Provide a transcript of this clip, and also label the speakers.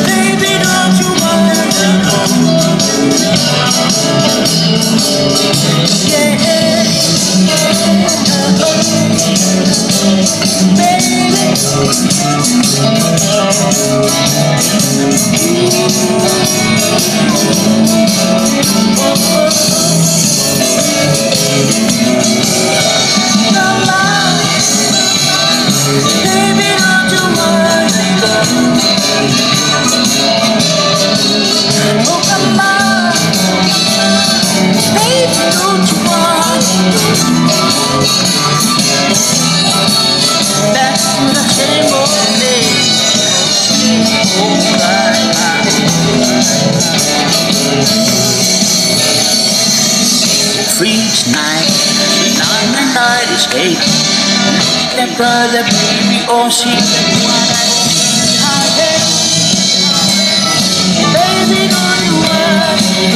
Speaker 1: Baby, don't you wanna go? Yeah, baby, don't you wanna go? Oh, come on, baby, don't you wanna go? Back to the same old days. Freeze night, night escape. That brother, baby, oh, she baby, don't you worry,